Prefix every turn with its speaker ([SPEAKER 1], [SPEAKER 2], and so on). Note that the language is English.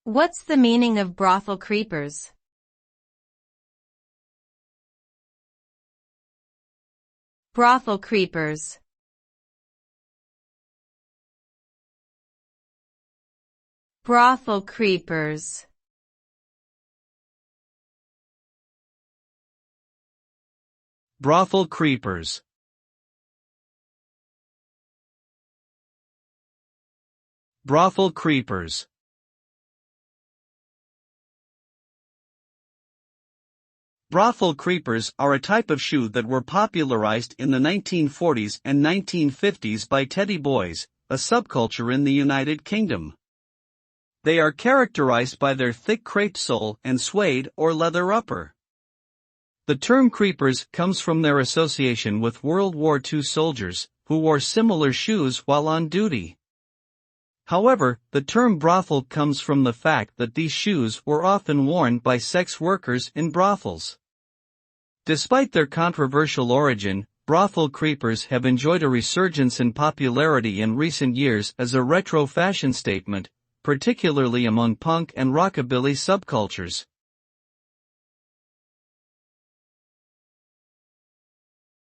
[SPEAKER 1] What's the meaning of brothel creepers? Brothel creepers. Brothel creepers.
[SPEAKER 2] Brothel creepers. Brothel creepers. Brothel creepers are a type of shoe that were popularized in the 1940s and 1950s by teddy boys, a subculture in the United Kingdom. They are characterized by their thick crepe sole and suede or leather upper. The term creepers comes from their association with World War II soldiers, who wore similar shoes while on duty. However, the term brothel comes from the fact that these shoes were often worn by sex workers in brothels. Despite their controversial origin, brothel creepers have enjoyed a resurgence in popularity in recent years as a retro fashion statement, particularly among punk and rockabilly subcultures.